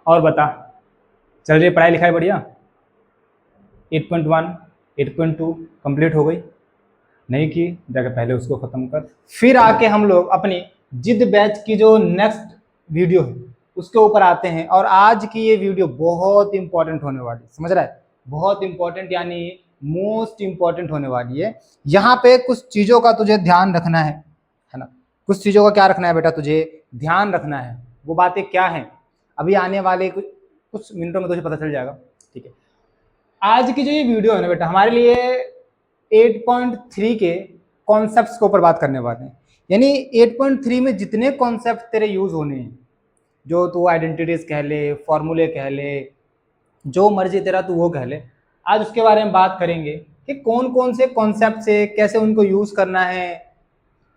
और बता, चल रही है पढ़ाई लिखाई बढ़िया? 8.1 8.2 कंप्लीट हो गई? नहीं की? जाकर पहले उसको ख़त्म कर, फिर आके हम लोग अपनी जिद बैच की जो नेक्स्ट वीडियो है उसके ऊपर आते हैं। और आज की ये वीडियो बहुत इंपॉर्टेंट होने वाली है, समझ रहा है? बहुत इंपॉर्टेंट यानी मोस्ट इंपॉर्टेंट होने वाली है। यहाँ पे कुछ चीज़ों का तुझे ध्यान रखना है ना? कुछ चीज़ों का क्या रखना है बेटा? तुझे ध्यान रखना है। वो बातें क्या हैं अभी आने वाले कुछ मिनटों में तुझे पता चल जाएगा, ठीक है? आज की जो ये वीडियो है ना बेटा, हमारे लिए 8.3 के कॉन्सेप्ट्स के ऊपर बात करने वाले हैं। यानी 8.3 में जितने कॉन्सेप्ट तेरे यूज होने हैं, जो तू आइडेंटिटीज कह ले, फॉर्मूले कह ले, जो मर्जी तेरा तू वो कह ले, आज उसके बारे में बात करेंगे कि कौन कौन से कॉन्सेप्ट से कैसे उनको यूज करना है,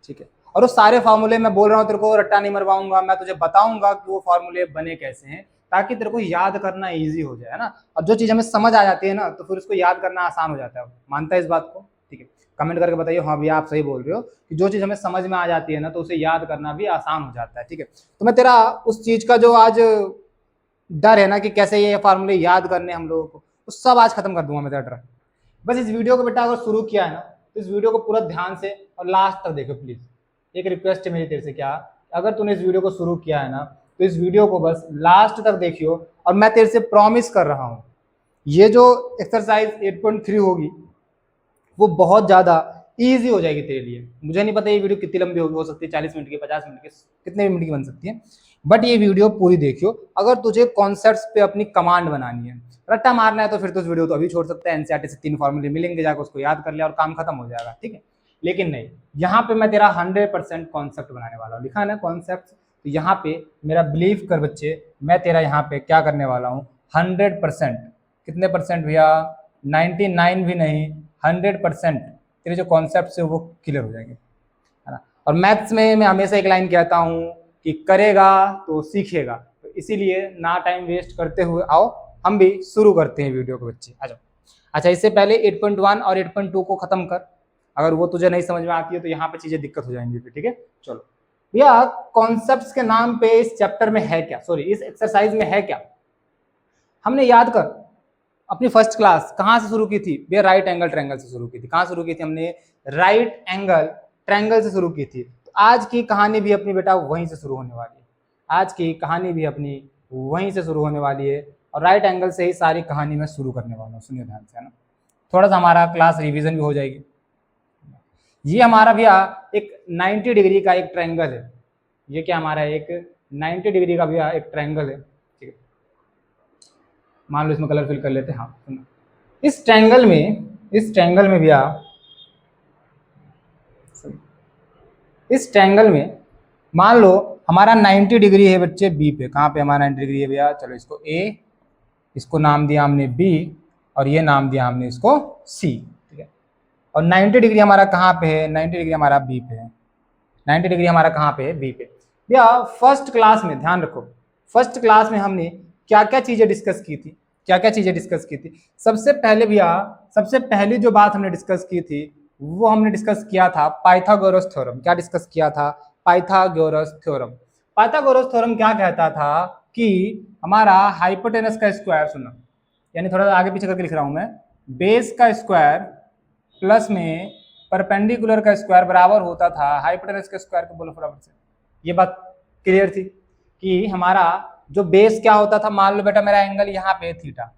ठीक है? और वो सारे फार्मूले मैं बोल रहा हूँ तेरे को रट्टा नहीं मरवाऊंगा, मैं तुझे बताऊंगा कि वो फार्मूले बने कैसे हैं ताकि तेरे को याद करना इजी हो जाए, है ना? और जो चीज़ हमें समझ आ जाती है ना तो फिर उसको याद करना आसान हो जाता है। मानता है इस बात को? ठीक है, कमेंट करके बताइए हाँ भैया आप सही बोल रहे हो कि जो चीज़ हमें समझ में आ जाती है ना तो उसे याद करना भी आसान हो जाता है, ठीक है? तो मैं तेरा उस चीज़ का जो आज डर है ना कि कैसे ये फार्मूले याद करने हम लोगों को, वो सब आज खत्म कर दूंगा मैं तेरा डर। बस इस वीडियो को बेटा अगर शुरू किया है ना तो इस वीडियो को पूरा ध्यान से और लास्ट तक देखो प्लीज। एक रिक्वेस्ट है मेरी तेरे से, क्या अगर तूने इस वीडियो को शुरू किया है ना तो इस वीडियो को बस लास्ट तक देखियो। और मैं तेरे से प्रॉमिस कर रहा हूँ ये जो एक्सरसाइज 8.3 होगी वो बहुत ज़्यादा ईजी हो जाएगी तेरे लिए। मुझे नहीं पता ये वीडियो कितनी लंबी होगी, हो सकती है 40 मिनट की, 50 मिनट की, कितने भी मिनट की बन सकती है, बट ये वीडियो पूरी देखियो। अगर तुझे कॉन्सेप्ट्स पे अपनी कमांड बनानी है, रट्टा मारना है तो फिर तो वीडियो तो अभी छोड़ सकता है। एनसीईआरटी से 3 फॉर्मूले मिलेंगे, जाकर उसको याद कर लिया और काम खत्म हो जाएगा, ठीक है? लेकिन नहीं, यहाँ पे मैं तेरा 100% कॉन्सेप्ट बनाने वाला हूँ। लिखा है ना कॉन्सेप्ट, तो यहाँ पे मेरा बिलीव कर बच्चे, मैं तेरा यहाँ पे क्या करने वाला हूँ 100%। कितने परसेंट भैया? 99 भी नहीं, 100% तेरे जो कॉन्सेप्ट है वो क्लियर हो जाएंगे, है ना? और मैथ्स में मैं हमेशा एक लाइन कहता हूँ कि करेगा तो सीखेगा। तो इसीलिए ना टाइम वेस्ट करते हुए आओ हम भी शुरू करते हैं वीडियो को बच्चे, आ जाओ। अच्छा, इससे पहले 8.1 और 8.2 को खत्म कर। अगर वो तुझे नहीं समझ में आती है तो यहाँ पे चीजें दिक्कत हो जाएंगी, ठीक है? चलो भैया, कॉन्सेप्ट्स के नाम पे इस चैप्टर में है क्या, सॉरी इस एक्सरसाइज में है क्या? हमने याद कर अपनी फर्स्ट क्लास कहाँ से शुरू की थी भैया? राइट एंगल ट्रायंगल से शुरू की थी। कहाँ शुरू की थी हमने? राइट एंगल ट्रायंगल से शुरू की थी। तो आज की कहानी भी अपनी बेटा वहीं से शुरू होने वाली है। आज की कहानी भी अपनी वहीं से शुरू होने वाली है और राइट एंगल से ही सारी कहानी मैं शुरू करने वाला हूँ। सुनिए ध्यान से, है ना? थोड़ा सा हमारा क्लास रिविजन भी हो जाएगी। ये हमारा भैया एक 90 डिग्री का एक ट्रायंगल है। ये क्या हमारा एक 90 डिग्री का भैया एक ट्रायंगल है, ठीक है? मान लो इसमें कलर फिल कर लेते हैं। हाँ सुनो, इस ट्रायंगल में भैया, इस ट्रायंगल में मान लो हमारा 90 डिग्री है बच्चे बी पे। कहाँ पे हमारा 90 डिग्री है भैया? चलो इसको ए, इसको नाम दिया हमने बी, और ये नाम दिया हमने इसको सी, ठीक है? और 90 डिग्री हमारा कहाँ पे है? 90 डिग्री हमारा बी पे है। 90 डिग्री हमारा कहाँ पे है? बी पे। भैया फर्स्ट क्लास में ध्यान रखो, फर्स्ट क्लास में हमने क्या क्या चीजें डिस्कस की थी? क्या क्या चीजें डिस्कस की थी? सबसे पहले भैया, सबसे पहली जो बात हमने डिस्कस की थी वो हमने डिस्कस किया था पाइथागोरस थ्योरम। क्या डिस्कस किया था? Pythagoras theorem. पाइथागोरस थ्योरम क्या कहता था कि हमारा हाइपोटेनस का स्क्वायर, सुनो यानी थोड़ा आगे पीछे करके लिख रहा हूं मैं, बेस का स्क्वायर प्लस में परपेंडिकुलर का स्क्वायर बराबर होता था हाइपोटेनस के स्क्वायर के बराबर से। ये बात क्लियर थी कि हमारा जो बेस क्या होता था, मान लो बेटा मेरा एंगल यहाँ पे थीटा,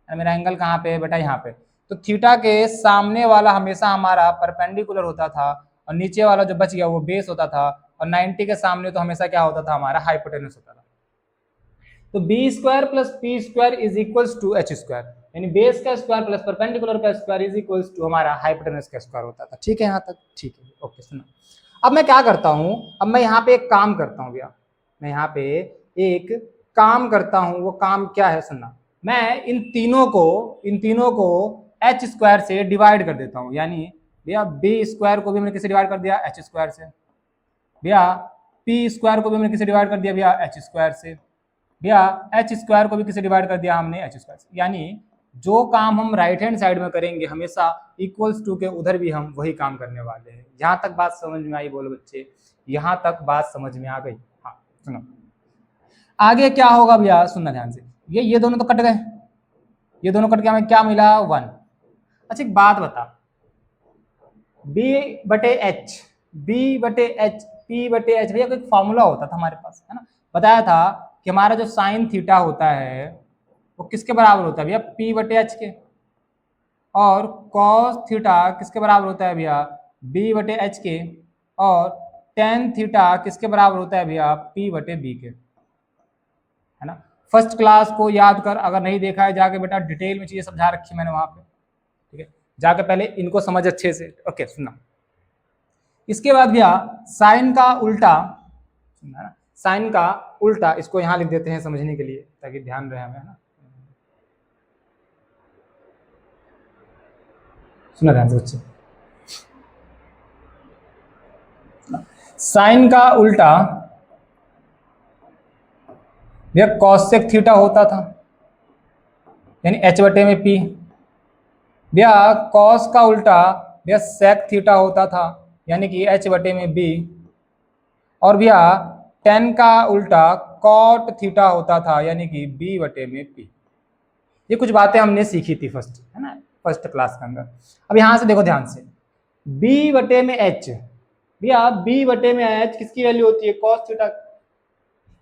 मेरा एंगल कहाँ पे है बेटा? यहाँ पे। तो थीटा के सामने वाला हमेशा हमारा परपेंडिकुलर होता था और नीचे वाला जो बच गया वो बेस होता था, और 90 के सामने तो हमेशा क्या होता था? हमारा हाइपोटेनस होता था। तो B square plus P square is equals to H square, यानी बेस का स्क्वायर प्लस परपेंडिकुलर का स्क्वायर इज इक्वल्स टू हमारा हाइपोटेनस का स्क्वायर होता था। ठीक है यहाँ तक? ठीक है, ओके। सुनो, अब मैं क्या करता हूँ, अब मैं यहाँ पे एक काम करता हूँ भैया, मैं यहाँ पे एक काम करता हूँ। वो काम क्या है सुनना, मैं इन तीनों को एच स्क्वायर से डिवाइड कर देता हूँ। यानी भैया बी स्क्वायर को भी मैंने किससे डिवाइड कर दिया? एच स्क्वायर से। भैया पी स्क्वायर को भी मैंने किससे डिवाइड कर दिया? भैया एच स्क्वायर से। भैया एच स्क्वायर को भी किससे डिवाइड कर दिया हमने? एच स्क्वायर से। यानी जो काम हम राइट हैंड साइड में करेंगे हमेशा इक्वल्स टू के उधर भी हम वही काम करने वाले हैं। यहाँ तक बात समझ में आई? बोलो बच्चे, यहाँ तक बात समझ में आ गई? हाँ सुनो, आगे क्या होगा भैया, सुनना ध्यान से, ये दोनों तो कट गए, ये दोनों कट के हमें क्या मिला 1। अच्छा एक बात बता, B बटे एच, बी बटे एच, पी बटे एच, भैया कोई फॉर्मूला होता था हमारे पास, है ना, बताया था कि हमारा जो साइन थीटा होता है वो किसके बराबर होता है भैया, पी बटे एच के, और कॉस थीटा किसके बराबर होता है भैया, बी बटे एच के, और टेन थीटा किसके बराबर होता है भैया, पी बटे बी के, है ना। फर्स्ट क्लास को याद कर, अगर नहीं देखा है जाके बेटा डिटेल में चीजें समझा रखी मैंने वहां पे, ठीक है, जाके पहले इनको समझ अच्छे से। ओके सुनना, इसके बाद भैया साइन का उल्टा, है ना, साइन का उल्टा, इसको यहां लिख देते हैं समझने के लिए ताकि ध्यान रहे हमें, है ना। सुना ध्यान से बच्चे, साइन का उल्टा भैया कॉसेक थीटा होता था, यानी एच बटे में पी। भैया कॉस का उल्टा भैया सेक थीटा होता था, यानी कि एच बटे में बी। और भैया टेन का उल्टा कॉट थीटा होता था, यानी कि बी बटे में पी। ये कुछ बातें हमने सीखी थी फर्स्ट, है ना, फर्स्ट क्लास के अंदर। अब यहां से देखो ध्यान से, बी बटे में एच, भैया बी बटे में एच किसकी वैल्यू होती है, कॉस थीटा,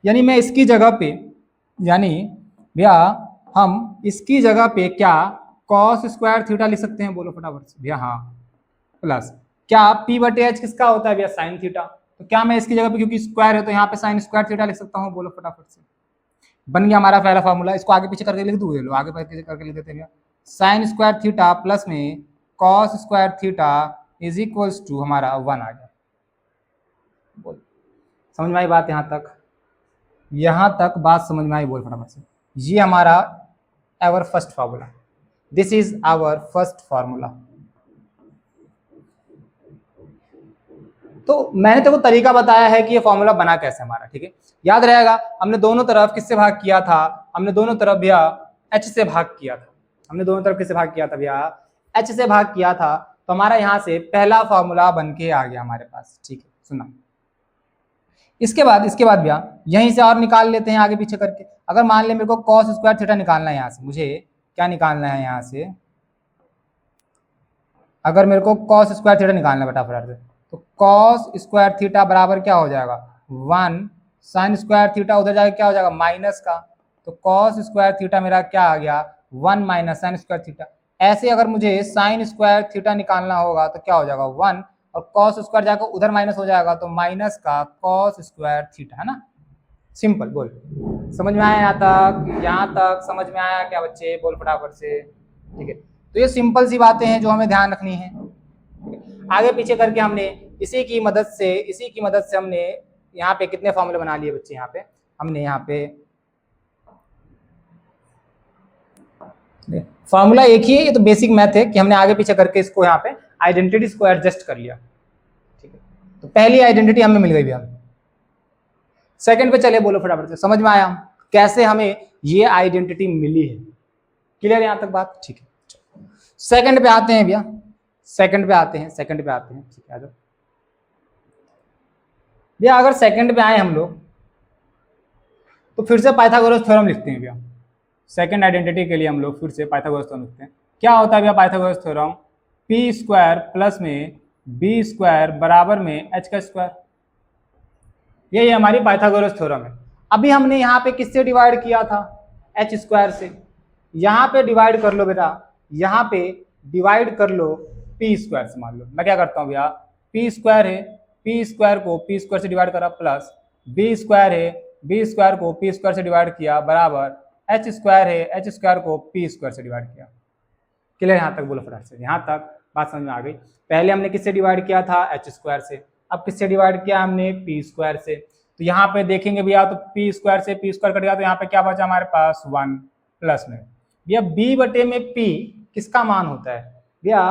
यानी मैं इसकी जगह पे, यानी भैया हम इसकी जगह पे क्या कॉस स्क्वायर थीटा लिख सकते हैं, बोलो फटाफट से भैया, हाँ, प्लस क्या पी बटे एच किसका होता है भैया, साइन थीटा, तो क्या मैं इसकी जगह पे, क्योंकि स्क्वायर है तो यहाँ पे साइन स्क्वायर थीटा लिख सकता हूँ, बोलो फटाफट से। बन गया हमारा पहला फॉर्मूला, इसको आगे पीछे करके लिख दूँ, लो आगे पीछे करके लिख देते हैं भैया, साइन स्क्वायर थीटा प्लस में cos square theta is equals to हमारा 1 आ गया। बोल समझ में आई बात, यहाँ तक बात समझ में आई, बोल फटाफट से। ये हमारा our first formula, this is our first formula. तो मैंने तेरे को तरीका बताया है कि ये फॉर्मूला बना कैसे हमारा, ठीक है, याद रहेगा। हमने दोनों तरफ किससे भाग किया था, हमने दोनों तरफ भैया एच से भाग किया था, हमने दोनों तरफ किससे भाग किया था भैया, एच से भाग किया था। तो हमारा यहाँ से पहला फॉर्मूला बन के आ गया हमारे पास, ठीक है, सुना। इसके बाद भैया यहीं से और निकाल लेते हैं आगे पीछे करके। अगर मान ले मेरे को कॉस स्क्वायर थीटा निकालना है, यहाँ से मुझे क्या निकालना है, यहाँ से अगर मेरे को कॉस स्क्वायर थीटा निकालना है बेटा फटाफट से, तो कॉस स्क्वायर थीटा बराबर क्या हो जाएगा 1, साइन स्क्वायर थीटा उधर जाके क्या हो जाएगा माइनस का, तो कॉस स्क्वायर थीटा मेरा क्या आ गया 1 माइनस साइन स्क्वायर थीटा। ऐसे अगर मुझे साइन स्क्वायर थीटा निकालना होगा तो क्या हो जाएगा 1, और कॉस स्क्वायर जाकर उधर माइनस हो जाएगा, तो माइनस का कॉस स्क्वायर थीटा, है ना। सिंपल, बोल समझ में आया यहाँ तक समझ में आया क्या बच्चे, बोल फटाफट से, ठीक है। तो ये सिंपल सी बातें हैं जो हमें ध्यान रखनी है। आगे पीछे करके हमने इसी की मदद से हमने यहाँ पे कितने फॉर्मूले बना लिए बच्चे, यहाँ पे हमने यहाँ पे फॉर्मूला एक ही है, ये तो बेसिक मैथ है कि हमने आगे पीछे करके इसको यहाँ पे आइडेंटिटीज को एडजस्ट कर लिया, ठीक है। तो पहली आइडेंटिटी हमें मिल गई भैया, सेकंड पे चले, बोलो फटाफट से, समझ में आया कैसे हमें ये आइडेंटिटी मिली है, क्लियर यहां तक बात, ठीक है। सेकंड पे आते हैं भैया, सेकंड पे आते हैं, ठीक है, आ जाओ भैया। अगर सेकंड पे आए हम लोग तो फिर से पाइथागोरस थ्योरम लिखते हैं भैया। सेकंड आइडेंटिटी के लिए हम लोग फिर से पाइथागोरस थ्योरम लिखते हैं। क्या होता है भैया Pythagoras theorem, P square plus में बी स्क्वायर बराबर में एच का स्क्वायर, ये हमारी पाइथागोरस थ्योरम है। अभी हमने यहाँ पे किससे डिवाइड किया था, एच स्क्वायर से। यहाँ पे डिवाइड कर लो बेटा, यहाँ पे डिवाइड कर लो पी स्क्वायर से। मान लो मैं क्या करता हूँ भैया, पी स्क्वायर है, पी स्क्वायर को पी स्क्वायर से डिवाइड करा, प्लस बी स्क्वायर है, बी स्क्वायर को पी स्क्वायर से डिवाइड किया, बराबर एच स्क्वायर है, एच स्क्वायर को पी स्क्वायर से डिवाइड किया। क्लियर यहाँ तक, बोलो फटाफट से, यहाँ तक बात समझ में आ गई। पहले हमने किससे डिवाइड किया था, एच स्क्वायर से, अब किससे डिवाइड किया हमने, पी स्क्वायर से। तो यहाँ पे देखेंगे भैया, तो पी स्क्वायर से पी स्क्वायर कट गया, तो यहाँ पे क्या बचा हमारे पास 1 प्लस में भैया बी बटे में पी किसका मान होता है भैया,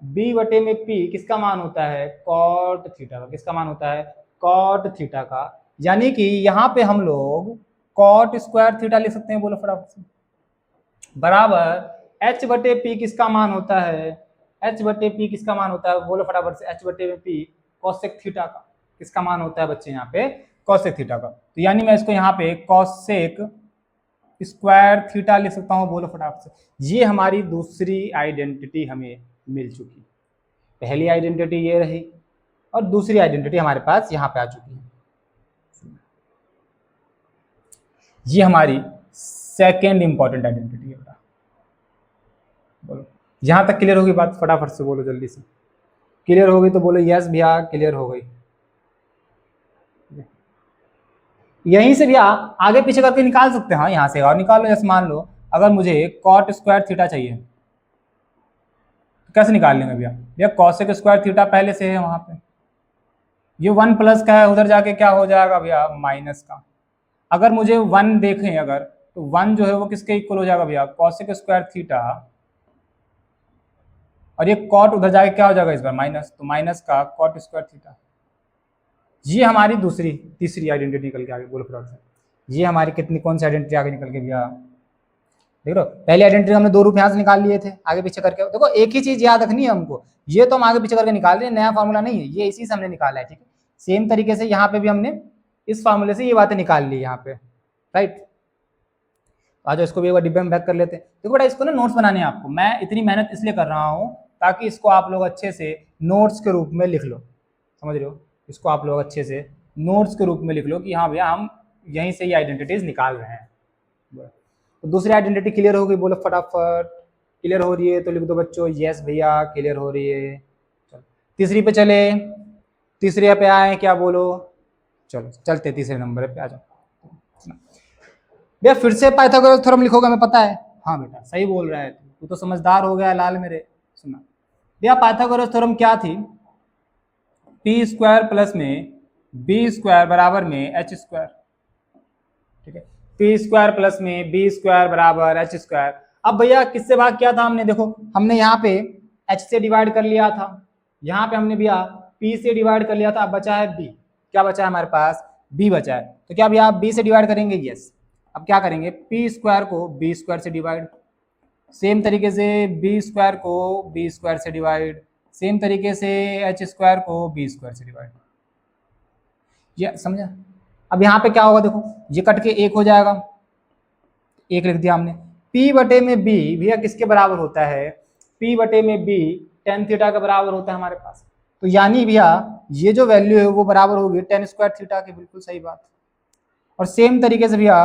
बी बटे में पी किसका मान होता है, कॉट थीटा का। किसका मान होता है, कॉट थीटा का। यानी कि यहाँ पे हम लोग कॉट स्क्वायर थीटा लिख सकते हैं, बोलो फटाफट से, बराबर एच बटे पी किसका मान होता है, एच बटे पी किसका मान होता है, बोलो फटाफट से, एच बटे में पी कोसेक थीटा का किसका मान होता है बच्चे, यहाँ पे कॉसेक थीटा का। तो यानी मैं इसको यहाँ पे कॉसेक स्क्वायर थीटा लिख सकता हूँ। बोलो फटाफट से। ये हमारी दूसरी आइडेंटिटी हमें मिल चुकी। पहली आइडेंटिटी ये रही और दूसरी आइडेंटिटी हमारे पास यहाँ पे आ चुकी है। ये हमारी सेकेंड इंपॉर्टेंट आइडेंटिटी है बेटा। बोलो यहाँ तक क्लियर होगी बात? फटाफट से बोलो, जल्दी से। क्लियर हो गई तो बोलो यस भैया क्लियर हो गई। यहीं से भैया आगे पीछे करके निकाल सकते हैं। हाँ यहाँ से और निकाल लो। जैसे मान लो अगर मुझे कॉट स्क्वायर थीटा चाहिए तो कैसे निकाल लेंगे भैया? भैया कॉसेक स्क्वायर थीटा पहले से है वहां पे, ये 1 प्लस का है, उधर जाके क्या हो जाएगा भैया? माइनस का। अगर मुझे 1 देखें अगर, तो 1 जो है वो किसके इक्वल हो जाएगा भैया? Cosec square theta. और ये कॉट उधर जाके क्या हो जाएगा इस बार? माइनस। तो माइनस का कॉट स्क्वायर थीटा। ये हमारी तीसरी आइडेंटिटी निकल के आगे। बोलो फटाफट से। ये हमारी कितनी कौन सी आइडेंटिटी आगे निकल के भैया? देख लो पहली आइडेंटिटी हमने 2 रूप यहाँ से निकाल लिए थे आगे पीछे करके। देखो एक ही चीज याद रखनी है हमको, ये तो हम आगे पीछे करके निकाल रहे हैं, नया फार्मूला नहीं है ये, इसी से हमने निकाला है। ठीक है, सेम तरीके से यहाँ पे भी हमने इस फार्मूले से ये बातें निकाल ली यहाँ पे, राइट। आज इसको भी एक बार डिब्बे में पैक कर लेते हैं। देखो बेटा इसको ना नोट्स बनाने हैं आपको। मैं इतनी मेहनत इसलिए कर रहा हूँ ताकि इसको आप लोग अच्छे से नोट्स के रूप में लिख लो। समझ रहे हो? इसको आप लोग अच्छे से नोट्स के रूप में लिख लो कि हाँ भैया हम यहीं से ये आइडेंटिटीज निकाल रहे हैं। तो दूसरी आइडेंटिटी क्लियर हो गई? बोलो फटाफट। क्लियर हो रही है तो लिख दो बच्चों यस भैया क्लियर हो रही है। चलो तीसरी पे चले, तीसरे पे आए क्या? बोलो चलो चलते तीसरे नंबर पे आ जाओ भैया। फिर से पाइथागोरस थ्योरम लिखोगे हमें पता है। हाँ बेटा सही बोल रहा है तू तो समझदार हो गया लाल मेरे। सुना भैया पाइथागोरस थ्योरम क्या थी? पी स्क्वायर प्लस में बी स्क्वायर बराबर में एच स्क्वायर। ठीक है, पी स्क्वायर प्लस में बी स्क्वायर बराबर एच स्क्वायर। अब भैया किससे भाग किया था हमने? देखो हमने यहाँ पे एच से डिवाइड कर लिया था, यहाँ पे हमने भैया पी से डिवाइड कर लिया था। अब बचा है बी। क्या बचा है हमारे पास? बी बचा है। तो क्या भैया आप बी से डिवाइड करेंगे? यस। अब क्या करेंगे? पी स्क्वायर को बी स्क्वायर से डिवाइड, सेम तरीके से बी स्क्वायर को बी स्क्वायर से डिवाइड, सेम तरीके से एच स्क्वायर को बी स्क्वायर से डिवाइड। ये समझा? अब यहाँ पे क्या होगा? देखो ये कट के 1 हो जाएगा, 1 लिख दिया हमने। P बटे में B भैया किसके बराबर होता है? P बटे में B टेन थीटा के बराबर होता है हमारे पास। तो यानी भैया ये जो वैल्यू है वो बराबर होगी टेन स्क्वायर थीटा की। बिल्कुल सही बात। और सेम तरीके से भैया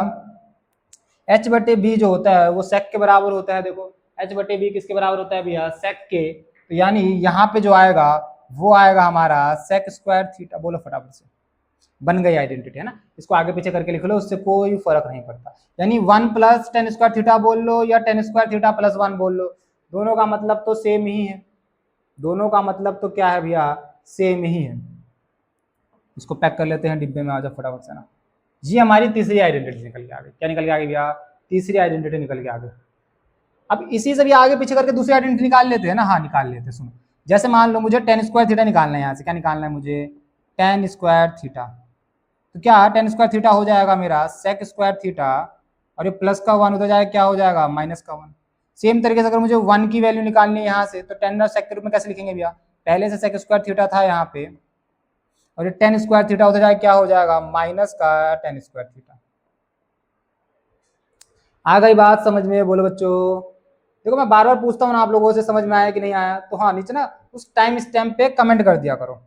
H बटे B जो होता है वो सेक के बराबर होता है। देखो H बटे B किसके बराबर होता है भैया? सेक के। तो यानी यहाँ पे जो आएगा वो आएगा हमारा सेक स्क्वायर थीटा। बोलो फटाफट से। बन गई आइडेंटिटी, है ना? इसको आगे पीछे करके लिख लो, उससे कोई फर्क नहीं पड़ता। यानी 1 प्लस टेन स्क्वायर थीटा बोल लो या टेन स्क्वायर थीटा प्लस 1 बोल लो, दोनों का मतलब तो सेम ही है। दोनों का मतलब तो क्या है भैया? सेम ही है। इसको पैक कर लेते हैं डिब्बे में। आ जाओ फटाफट से ना। ये हमारी तीसरी आइडेंटिटी निकल के आ गई। क्या निकल के आ गई भैया? तीसरी आइडेंटिटी निकल के आ गई। अब इसी से भी आगे पीछे करके दूसरी आइडेंटिटी निकाल लेते हैं ना। हाँ निकाल लेते हैं। सुनो जैसे मान लो मुझे टेन स्क्वायर थीटा निकालना है। यहाँ से क्या निकालना है मुझे? Ten square theta. तो क्या टेन स्क्वायर थीटा हो जाएगा मेरा सेक स्क्वायर थीटा, और ये प्लस का 1 उधर जाएगा क्या हो जाएगा? माइनस का 1। सेम तरीके से अगर मुझे 1 की वैल्यू निकालनी है यहाँ से तो टेन और सेक के रूप में कैसे लिखेंगे भैया? पहले से सेक स्क्वायर थीटा था यहाँ पे, और ये टेन स्क्वायर थीटा उधर जाएगा क्या हो जाएगा? माइनस का टेन स्क्वायर थीटा। आ गई बात समझ में? बोलो बच्चों। देखो मैं बार बार पूछता हूँ ना आप लोगों से, समझ में आया कि नहीं आया? तो हाँ नीचे ना उस टाइम स्टैम्प पे कमेंट कर दिया करो।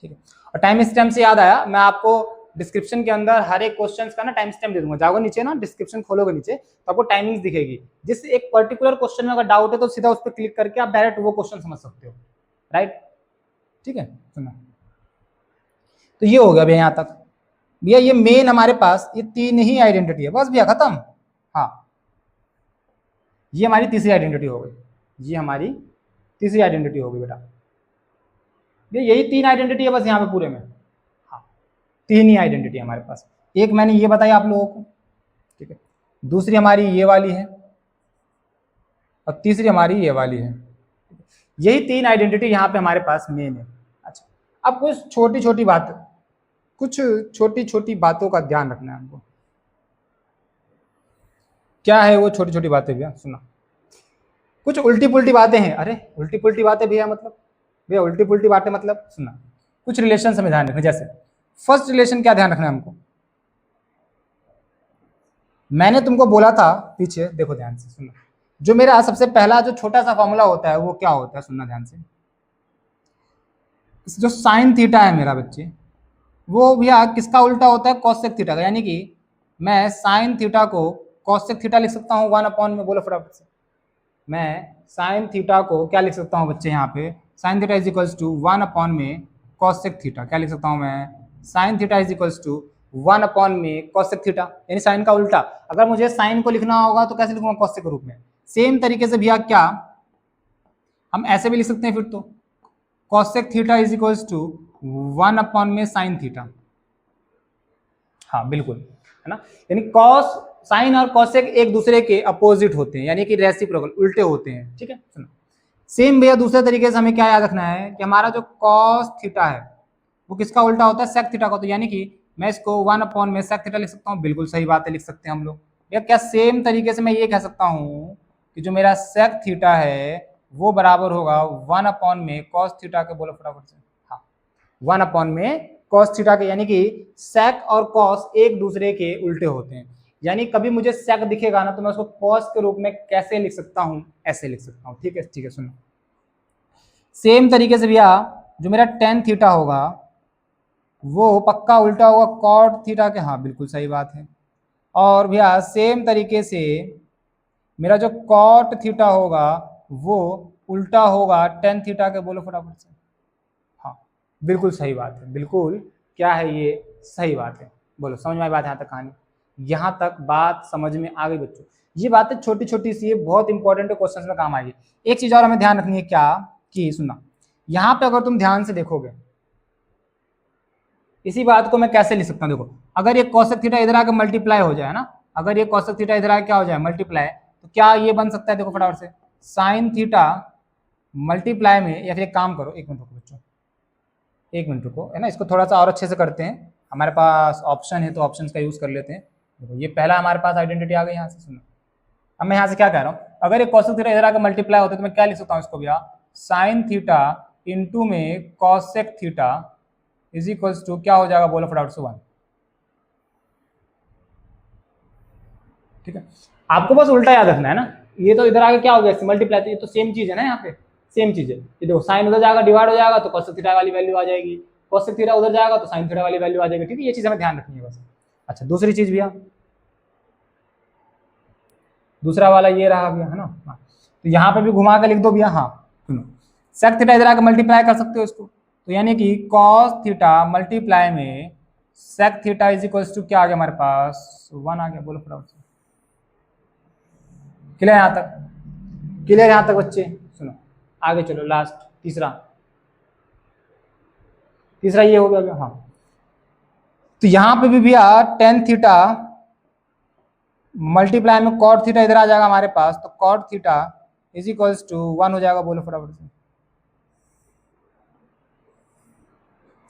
ठीक है, और टाइम स्टैम्प से याद आया, मैं आपको डिस्क्रिप्शन के अंदर हर एक क्वेश्चन का ना टाइम स्टैम्प दे दूंगा। जाओगे नीचे ना, डिस्क्रिप्शन खोलोगे नीचे तो आपको टाइमिंग्स दिखेगी। जिस एक पर्टिकुलर क्वेश्चन में अगर डाउट है तो सीधा उस पर क्लिक करके आप डायरेक्ट वो क्वेश्चन समझ सकते हो, राइट? ठीक है, सुना। तो ये हो गया भैया यहाँ तक। भैया ये मेन हमारे पास ये 3 ही आइडेंटिटी है, बस भैया खत्म। हाँ ये हमारी तीसरी आइडेंटिटी हो गई। ये हमारी तीसरी आइडेंटिटी हो गई बेटा। यही 3 आइडेंटिटी है बस यहाँ पे पूरे में। हाँ 3 ही आइडेंटिटी है हमारे पास। एक मैंने ये बताई आप लोगों को, ठीक है, दूसरी हमारी ये वाली है, और तीसरी हमारी ये वाली है। यही 3 आइडेंटिटी यहाँ पे हमारे पास मेन है। अच्छा अब कुछ छोटी छोटी बातों का ध्यान रखना है हमको। क्या है वो छोटी छोटी बातें भैया? सुना, कुछ उल्टी पुल्टी बातें हैं। अरे उल्टी पुल्टी बातें भैया मतलब? भैया उल्टी पुल्टी बातें मतलब सुना, कुछ रिलेशन से ध्यान रखना। जैसे फर्स्ट रिलेशन क्या ध्यान रखना है हमको, मैंने तुमको बोला था पीछे, देखो ध्यान से सुनना, जो मेरा सबसे पहला जो छोटा सा फॉर्मूला होता है वो क्या होता है, सुनना ध्यान से। जो साइन थीटा है मेरा बच्चे, वो भैया किसका उल्टा होता है, कॉसेक थीटा का। यानी कि मैं साइन थीटा को कॉसेक थीटा लिख सकता हूँ 1 में, बोलो फटाफट से। मैं साइन थीटा को क्या लिख सकता हूँ बच्चे, यहाँ पे sine theta is equals to 1 में कॉसेक थीटा। क्या लिख सकता हूँ मैं, sine theta is equals to 1 में कॉसेक थीटा, यानी साइन का उल्टा। अगर मुझे साइन को लिखना होगा तो कैसे लिखूंगा, कॉसेक के रूप में। सेम तरीके से भैया क्या हम ऐसे भी लिख सकते हैं फिर तो, cosec theta is equals to 1 में साइन थीटा। हाँ बिल्कुल, है ना। यानी कॉस, साइन और कॉसेक एक दूसरे के अपोजिट होते हैं, यानी कि रेसिप्रोकल, उल्टे होते हैं। ठीक है, सुनो। सेम भैया दूसरे तरीके से हमें क्या याद रखना है कि हमारा जो कॉस थीटा है वो किसका उल्टा होता है, सेक थीटा का। तो यानी कि मैं इसको 1 में सेक थीटा लिख सकता हूँ, बिल्कुल सही बात है, लिख सकते हैं हम लोग। या क्या सेम तरीके से मैं ये कह सकता हूँ कि जो मेरा सेक थीटा है वो बराबर होगा 1 में कॉस थीटा के, बोलो फटाफट से। हाँ, 1 में कॉस थीटा के, यानी कि सेक और कॉस एक दूसरे के उल्टे होते हैं। यानी कभी मुझे सेक दिखेगा ना तो मैं उसको कॉस के रूप में कैसे लिख सकता हूं, ऐसे लिख सकता हूं। ठीक है, ठीक है, सुनो। सेम तरीके से भैया जो मेरा टेन थीटा होगा वो पक्का उल्टा होगा कॉट थीटा के। हाँ बिल्कुल सही बात है। और भैया सेम तरीके से मेरा जो कॉट थीटा होगा वो उल्टा होगा टेन थीटा के, बोलो फटाफट से। हाँ बिल्कुल सही बात है, बिल्कुल क्या है ये, सही बात है। बोलो, समझ में आई बात यहाँ तक कहानी, यहाँ तक बात समझ में आ गई बच्चों। ये बातें छोटी छोटी सी है, बहुत इंपॉर्टेंट है, क्वेश्चन में काम आएगी। एक चीज और हमें ध्यान रखनी है क्या, कि सुनना, यहाँ पे अगर तुम ध्यान से देखोगे, इसी बात को मैं कैसे लिख सकता हूँ, देखो अगर ये कॉसेक थीटा इधर आके मल्टीप्लाई हो जाए ना, अगर ये कॉसेक थीटा इधर आके क्या हो जाए, मल्टीप्लाई, तो क्या ये बन सकता है, देखो फटाफट से, साइन थीटा मल्टीप्लाई में, या फिर एक काम करो, 1 मिनट रुको बच्चों, 1 मिनट रुको, है ना, इसको थोड़ा सा और अच्छे से करते हैं। हमारे पास ऑप्शन है तो ऑप्शन का यूज कर लेते हैं। देखो ये पहला हमारे पास आइडेंटिटी आ गई, यहाँ से सुनो। अब मैं यहाँ से क्या कह रहा हूँ, अगर ये कॉसेक थीटा इधर आकर मल्टीप्लाई होता है तो मैं क्या लिख सकता हूँ इसको भैया, साइन थीटा इंटू में cosec theta is equals to क्या हो जाएगा, बोलो फटाफट से 1। ठीक है, आपको बस उल्टा याद रखना है ना, ये तो इधर आगे क्या हो गया, मल्टीप्लाई, तो ये तो सेम चीज है ना, यहाँ पे सेम चीज है। ये देखो साइन उधर जाएगा डिवाइड हो जाएगा तो कॉसेक थीटा वाली वैल्यू आ जाएगी, कॉसेक थीटा उधर जाएगा तो साइन थीटा वाली वैल्यू आ जाएगी। ठीक है, ये चीज हमें ध्यान रखनी है बस। अच्छा दूसरी चीज भैया, दूसरा वाला ये रहा भैया, है ना। हाँ, तो यहाँ पे भी घुमा के लिख दो भैया। हाँ सुनो, सेक थीटा इधर आके मल्टीप्लाई कर सकते हो इसको, तो यानी कि कॉस थीटा मल्टीप्लाई में sec theta is equals to क्या आ गया हमारे पास, 1 आ गया, बोलो फटाफट से। क्लियर यहाँ तक, क्लियर यहाँ तक बच्चे, सुनो आगे चलो, लास्ट तीसरा, तीसरा ये हो गया। हाँ, तो यहाँ पे भी भैया टेन थीटा मल्टीप्लाई में कॉट थीटा इधर आ जाएगा हमारे पास, तो cot theta is equals to 1 हो जाएगा, बोलो फटाफट से।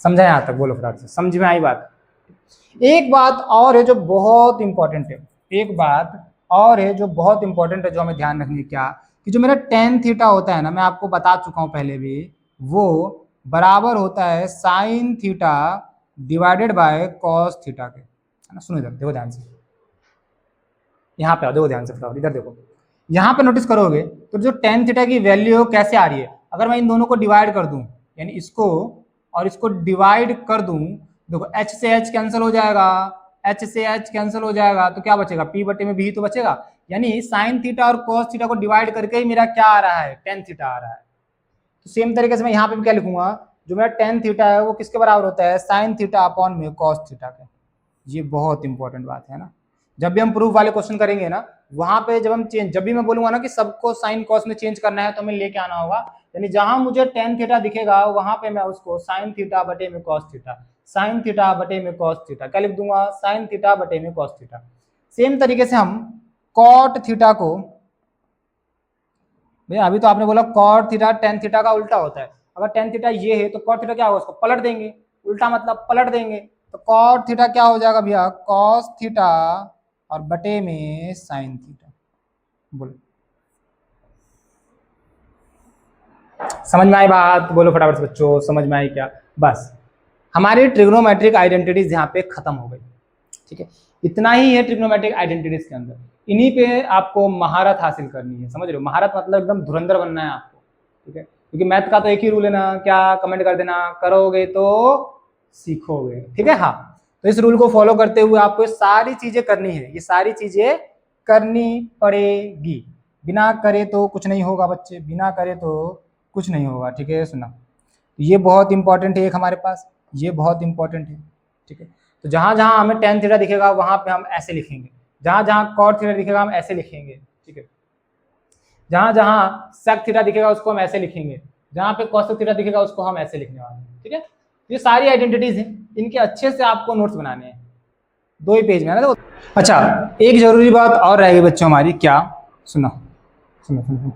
समझा यहाँ तक, बोलो फटाफट से, समझ में आई बात। एक बात और है जो बहुत इंपॉर्टेंट है, एक बात और है जो बहुत इंपॉर्टेंट है, जो हमें ध्यान रखनी है क्या, कि जो मेरा टेन थीटा होता है ना, मैं आपको बता चुका हूं पहले भी, वो बराबर होता है sine theta divided by cos theta के, है ना। सुनो इधर देखो ध्यान से, यहाँ पे आओ, देखो ध्यान से फटाफट, इधर देखो, यहाँ पे नोटिस करोगे तो जो टेन थीटा की वैल्यू कैसे आ रही है, अगर मैं इन दोनों को डिवाइड कर दूं, यानी इसको और इसको डिवाइड कर दूं, देखो h से h कैंसिल हो जाएगा, h से h कैंसिल हो जाएगा, तो क्या बचेगा, p बटे में v तो बचेगा। यानी साइन थीटा और कॉस थीटा को डिवाइड करके ही मेरा क्या आ रहा है, टेन थीटा आ रहा है। तो सेम तरीके से मैं यहाँ पे भी क्या लिखूंगा, जो मेरा टेन थीटा है वो किसके बराबर होता है, साइन थीटा अपॉन में कॉस थीटा के। ये बहुत इंपॉर्टेंट बात है ना, जब भी हम प्रूफ वाले क्वेश्चन करेंगे ना, वहां पे जब हम चेंज, जब भी मैं बोलूंगा ना कि सबको साइन कॉस में चेंज करना है तो हमें लेके आना होगा, यानी जहां मुझे टेन थीटा दिखेगा वहां पे मैं उसको साइन थीटा बटे में कॉस थीटा, साइन थीटा बटे में कॉस थीटा क्या लिख दूंगा, साइन थीटा बटे में कॉस थीटा। सेम तरीके से हम कॉट थीटा को, भैया अभी तो आपने बोला कॉट थीटा टेन थीटा का उल्टा होता है, अगर टेन थीटा ये है तो कॉट थीटा क्या होगा, उसको पलट देंगे, उल्टा मतलब पलट देंगे, तो कॉट थीटा क्या हो जाएगा भैया, कॉस थीटा और बटे में साइन थीटा। बोलो समझ में आई बात, बोलो फटाफट से बच्चों, समझ में आई क्या, बस हमारी ट्रिग्नोमेट्रिक आइडेंटिटीज यहाँ पे खत्म हो गई। ठीक है, इतना ही है ट्रिग्नोमेट्रिक आइडेंटिटीज के अंदर। इन्हीं पे आपको महारत हासिल करनी है, समझ रहे हो? महारत मतलब एकदम धुरंधर बनना है आपको। ठीक है, क्योंकि मैथ का तो एक ही रूल है ना, क्या? कमेंट कर देना, करोगे तो सीखोगे। ठीक है, हाँ, तो इस रूल को फॉलो करते हुए आपको सारी चीजें करनी है, ये सारी चीजें करनी पड़ेगी। बिना करे तो कुछ नहीं होगा बच्चे, बिना करे तो कुछ नहीं होगा। ठीक है, सुना, ये बहुत इंपॉर्टेंट है एक हमारे पास, ये बहुत इंपॉर्टेंट है। ठीक है, तो जहां जहां हमें tan थीटा दिखेगा वहां पे हम ऐसे लिखेंगे, जहां जहां cot थीटा दिखेगा हम ऐसे लिखेंगे। ठीक है, जहां जहां sec थीटा दिखेगा उसको हम ऐसे लिखेंगे, जहां पे cosec थीटा दिखेगा उसको हम ऐसे लिखने वाले हैं। ठीक है, ये सारी आइडेंटिटीज हैं, इनके अच्छे से आपको नोट्स बनाने हैं, 2 ही पेज में है ना। अच्छा, एक जरूरी बात और रह गई बच्चों हमारी, क्या? सुनो सुनो सुनो,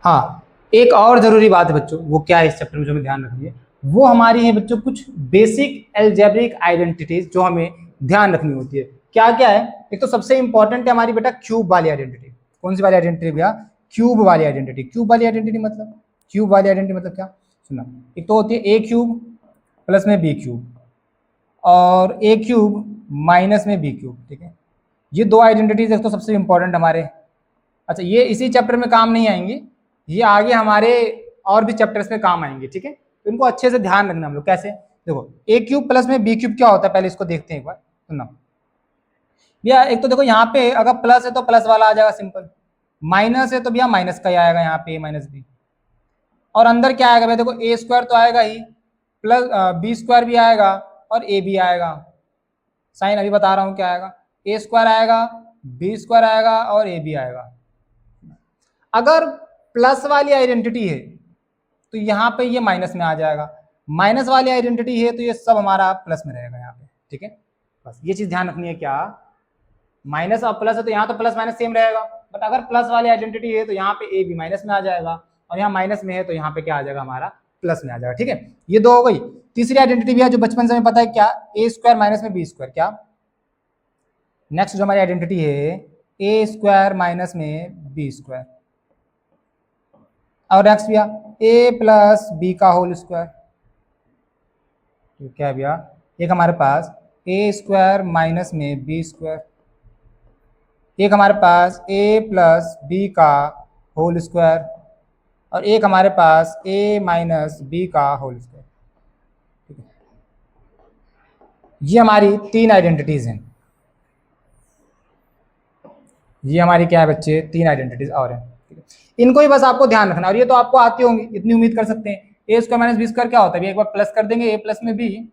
हाँ, एक और जरूरी बात है बच्चों, वो क्या है इस चैप्टर में जो हमें ध्यान रखनी है, वो हमारी है बच्चों कुछ बेसिक एल्जेब्रिक आइडेंटिटीज जो हमें ध्यान रखनी होती है। क्या क्या है? एक तो सबसे इंपॉर्टेंट है हमारी बेटा क्यूब वाली आइडेंटिटी। कौन सी वाली आइडेंटिटी भैया? क्यूब वाली आइडेंटिटी। क्यूब वाली आइडेंटिटी मतलब, क्यूब वाली आइडेंटिटी मतलब क्या? सुना, एक तो होती है ए क्यूब प्लस में बी क्यूब और ए क्यूब माइनस में बी क्यूब। ठीक है, ये 2 आइडेंटिटीज एक तो सबसे इंपॉर्टेंट हमारे। अच्छा, ये इसी चैप्टर में काम नहीं आएंगी, ये आगे हमारे और भी चैप्टर्स में काम आएंगे। ठीक है, तो इनको अच्छे से ध्यान रखना हम लोग। कैसे? देखो, ए क्यूब प्लस में बी क्यूब क्या होता है, पहले इसको देखते हैं एक बार, सुनना भैया। एक तो देखो यहाँ पे अगर प्लस है तो प्लस वाला आ जाएगा सिंपल, माइनस है तो भैया माइनस का ही आएगा यहाँ पे, ए माइनस बी। और अंदर क्या आएगा भैया? देखो ए स्क्वायर तो आएगा ही, प्लस बी स्क्वायर भी आएगा और ए भी आएगा। साइन अभी बता रहा हूँ क्या आएगा, ए स्क्वायर आएगा, बी स्क्वायर आएगा और ए भी आएगा। अगर प्लस वाली आइडेंटिटी है तो यहाँ पे ये माइनस में आ जाएगा, माइनस वाली आइडेंटिटी है तो ये सब हमारा प्लस में रहेगा यहाँ पे। ठीक है, बस ये चीज ध्यान रखनी है। क्या? माइनस और प्लस है तो यहाँ तो प्लस माइनस सेम रहेगा, बट अगर प्लस वाली आइडेंटिटी है तो यहाँ पे ए भी माइनस में आ जाएगा और यहाँ माइनस में है तो यहाँ पे क्या आ जाएगा? हमारा प्लस में आ जाएगा। ठीक है, ये 2 हो गई। तीसरी आइडेंटिटी भी है जो बचपन से हमें पता है, क्या? ए स्क्वायर माइनस में बी स्क्वायर। क्या? नेक्स्ट जो हमारी आइडेंटिटी है ए स्क्वायर माइनस में बी स्क्वायर, और नेक्स्ट भैया ए प्लस बी का होल स्क्वायर। तो क्या है भैया? एक हमारे पास ए स्क्वायर माइनस में बी स्क्वायर, एक हमारे पास ए प्लस बी का होल स्क्वायर और एक हमारे पास ए माइनस बी का होल स्क्वायर। ठीक है, ये हमारी 3 आइडेंटिटीज हैं। ये हमारी क्या है बच्चे? 3 आइडेंटिटीज और हैं। इनको ही बस आपको ध्यान रखना, और ये तो आपको आती होंगी, इतनी उम्मीद कर सकते हैं। ए स्क्वायर माइनस बी स्क्वायर क्या होता है? एक बार प्लस कर देंगे ए प्लस में बी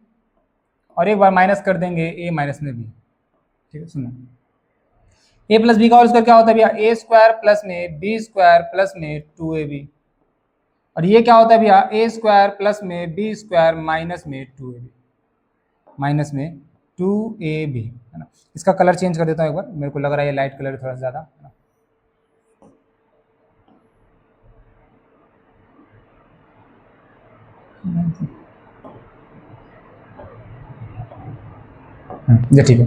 और एक बार माइनस कर देंगे ए माइनस में बी। ठीक है, सुनो, ए प्लस बी का होल स्क्वायर क्या होता है भैया? ए स्क्वायर प्लस में बी स्क्वायर प्लस में 2ab। और ये क्या होता है भैया? ए स्क्वायर प्लस में बी स्क्वायर माइनस में 2ab, माइनस में 2ab, है ना। इसका कलर चेंज कर देता हूँ एक बार, मेरे को लग रहा है ये लाइट कलर थोड़ा सा ज़्यादा, है ना। ये ठीक है।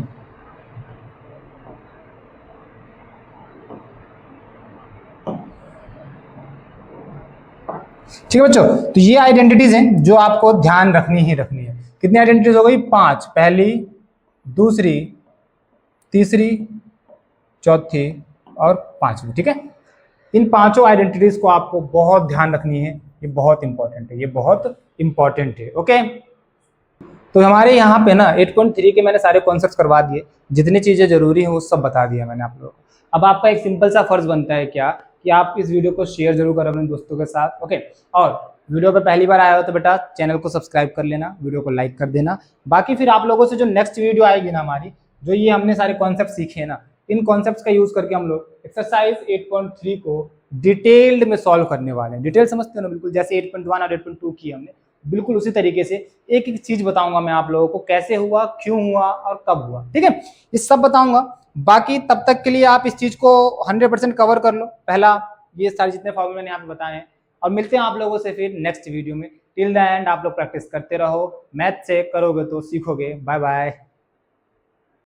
ठीक है बच्चों, तो ये आइडेंटिटीज हैं जो आपको ध्यान रखनी ही रखनी है। कितनी आइडेंटिटीज हो गई? 5, पहली, दूसरी, तीसरी, चौथी और 5वीं। ठीक है, इन 5 आइडेंटिटीज को आपको बहुत ध्यान रखनी है, ये बहुत इंपॉर्टेंट है, ये बहुत इंपॉर्टेंट है। ओके, तो हमारे यहाँ पे ना 8.3 के मैंने सारे कॉन्सेप्ट्स करवा दिए, जितनी चीजें जरूरी हैं वो सब बता दिया मैंने आप लोगों को। अब आपका एक सिंपल सा फर्ज बनता है क्या, कि आप इस वीडियो को शेयर जरूर करें अपने दोस्तों के साथ। ओके, और वीडियो पे पहली बार आया हो तो बेटा चैनल को सब्सक्राइब कर लेना, वीडियो को लाइक कर देना। बाकी फिर आप लोगों से जो नेक्स्ट वीडियो आएगी ना हमारी, जो ये हमने सारे कॉन्सेप्ट सीखे हैं ना, इन कॉन्सेप्ट्स का यूज करके हम लोग एक्सरसाइज 8.3 को डिटेल्ड में सॉल्व करने वाले हैं। डिटेल समझते हो ना, बिल्कुल जैसे 8.1 और 8.2 की हमने, बिल्कुल उसी तरीके से एक एक चीज बताऊंगा मैं आप लोगों को, कैसे हुआ, क्यों हुआ और कब हुआ। ठीक है, ये सब बताऊंगा। बाकी तब तक के लिए आप इस चीज को 100% कवर कर लो, पहला ये सारे जितने फॉर्मूले मैंने यहाँ पे बताए हैं। और मिलते हैं आप लोगों से फिर नेक्स्ट वीडियो में। टिल द एंड आप लोग प्रैक्टिस करते रहो, मैथ से करोगे तो सीखोगे। Bye bye.